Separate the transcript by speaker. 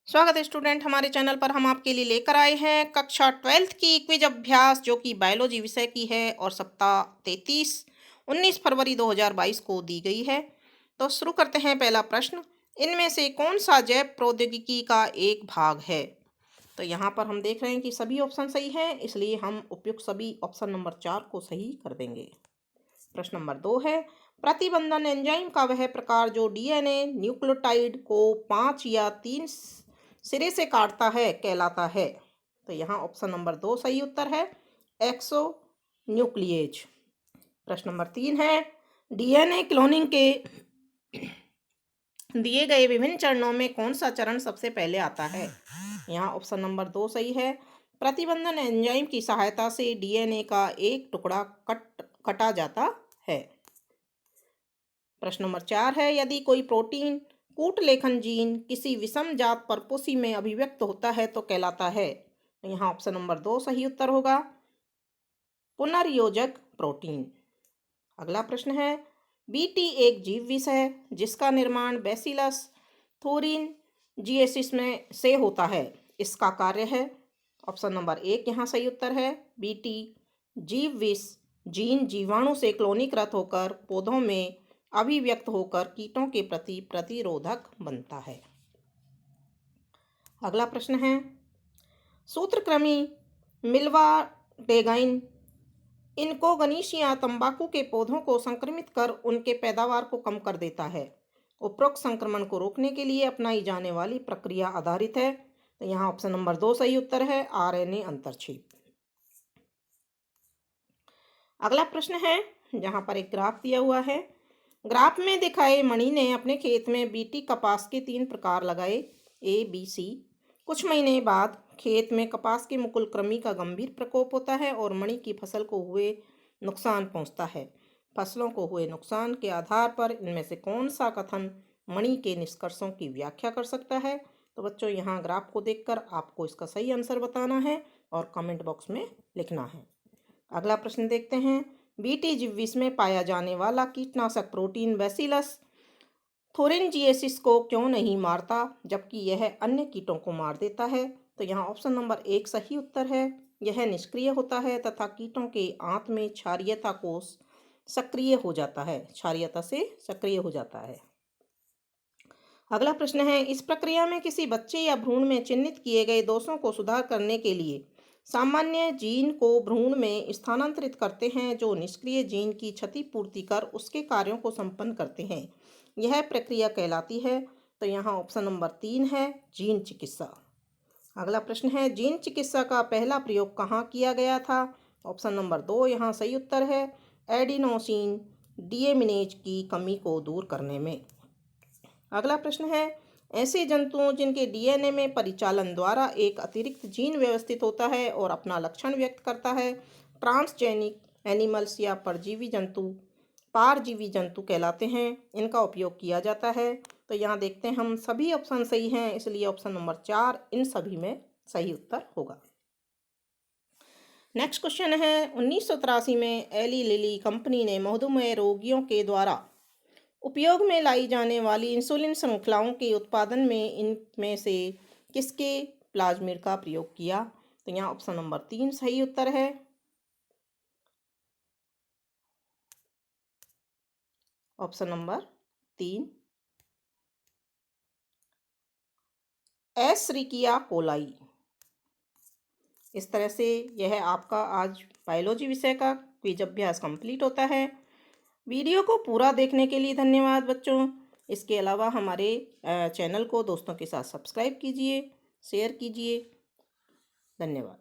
Speaker 1: स्वागत है स्टूडेंट। हमारे चैनल पर हम आपके लिए लेकर आए हैं कक्षा 12th की क्विज अभ्यास जो कि बायोलॉजी विषय की है और सप्ताह 33 19 फरवरी 2022 को दी गई है। तो शुरू करते हैं। पहला प्रश्न, इनमें से कौन सा जैव प्रौद्योगिकी का एक भाग है? तो यहाँ पर हम देख रहे हैं कि सभी ऑप्शन सही हैं, इसलिए हम उपयुक्त सभी ऑप्शन नंबर 4 को सही कर देंगे। प्रश्न नंबर 2 है, प्रतिबंधन एंजाइम का वह प्रकार जो डीएनए न्यूक्लियोटाइड को 5 या 3 सिरे से काटता है कहलाता है। तो यहाँ ऑप्शन नंबर 2 सही उत्तर है, एक्सो न्यूक्लिएज। प्रश्न नंबर 3 है, डीएनए क्लोनिंग के दिए गए विभिन्न चरणों में कौन सा चरण सबसे पहले आता है? यहाँ ऑप्शन नंबर 2 सही है, प्रतिबंधन एंजाइम की सहायता से डीएनए का एक टुकड़ा कटा जाता है। प्रश्न नंबर 4 है, यदि कोई प्रोटीन कूट लेखन जीन किसी विषम जात परपोषी में अभिव्यक्त होता है तो कहलाता है। यहाँ ऑप्शन नंबर 2 सही उत्तर होगा, पुनर्योजक प्रोटीन। अगला प्रश्न है, बीटी एक जीव विष है जिसका निर्माण बैसिलस थोरिनजिएसिस में से होता है। इसका कार्य है। ऑप्शन नंबर 1 यहाँ सही उत्तर है, बीटी जीव विष जीन जीवाणु से क्लोनीकृत होकर पौधों में अभिव्यक्त होकर कीटों के प्रति प्रतिरोधक बनता है। अगला प्रश्न है, सूत्रकृमि मिल्वाडेगाइन इनकोगनीशिया तंबाकू के पौधों को संक्रमित कर उनके पैदावार को कम कर देता है। उपरोक्त संक्रमण को रोकने के लिए अपनाई जाने वाली प्रक्रिया आधारित है। तो यहाँ ऑप्शन नंबर 2 सही उत्तर है, आरएनए अंतरछेद। अगला प्रश्न है, जहाँ पर एक ग्राफ दिया हुआ है। ग्राफ में दिखाए मणि ने अपने खेत में बीटी कपास के 3 प्रकार लगाए, ए बी सी। कुछ महीने बाद खेत में कपास के मुकुल कृमि का गंभीर प्रकोप होता है और मणि की फसल को हुए नुकसान पहुंचता है। फसलों को हुए नुकसान के आधार पर इनमें से कौन सा कथन मणि के निष्कर्षों की व्याख्या कर सकता है? तो बच्चों, यहाँ ग्राफ को देखकर आपको इसका सही आंसर बताना है और कमेंट बॉक्स में लिखना है। अगला प्रश्न देखते हैं, बीटी जीव विष में पाया जाने वाला कीटनाशक प्रोटीन बैसिलस थोरिनजिएसिस को क्यों नहीं मारता जबकि यह अन्य कीटों को मार देता है? तो यहाँ ऑप्शन नंबर 1 सही उत्तर है, यह निष्क्रिय होता है तथा कीटों के आंत में क्षारीयता को सक्रिय हो जाता है, क्षारीयता से सक्रिय हो जाता है। अगला प्रश्न है, इस प्रक्रिया में किसी बच्चे या भ्रूण में चिन्हित किए गए दोषों को सुधार करने के लिए सामान्य जीन को भ्रूण में स्थानांतरित करते हैं जो निष्क्रिय जीन की क्षतिपूर्ति कर उसके कार्यों को संपन्न करते हैं। यह प्रक्रिया कहलाती है। तो यहाँ ऑप्शन नंबर 3 है, जीन चिकित्सा। अगला प्रश्न है, जीन चिकित्सा का पहला प्रयोग कहाँ किया गया था? ऑप्शन नंबर 2 यहाँ सही उत्तर है, एडिनोसिन डीएमिनेज की कमी को दूर करने में। अगला प्रश्न है, ऐसे जंतुओं जिनके डीएनए में परिचालन द्वारा एक अतिरिक्त जीन व्यवस्थित होता है और अपना लक्षण व्यक्त करता है, ट्रांसजेनिक एनिमल्स या पारजीवी जंतु कहलाते हैं। इनका उपयोग किया जाता है। तो यहाँ देखते हैं हम सभी ऑप्शन सही हैं, इसलिए ऑप्शन नंबर 4 इन सभी में सही उत्तर होगा। नेक्स्ट क्वेश्चन है, 1983 में एली लिली कंपनी ने मधुमेह रोगियों के द्वारा उपयोग में लाई जाने वाली इंसुलिन श्रृंखलाओं के उत्पादन में इनमें से किसके प्लाज्मिड का प्रयोग किया? तो यहाँ ऑप्शन नंबर 3 सही उत्तर है, ऑप्शन नंबर 3 एशरिकिया कोलाई। इस तरह से यह आपका आज बायोलॉजी विषय का क्विज अभ्यास कंप्लीट होता है। वीडियो को पूरा देखने के लिए धन्यवाद बच्चों। इसके अलावा हमारे चैनल को दोस्तों के साथ सब्सक्राइब कीजिए, शेयर कीजिए। धन्यवाद।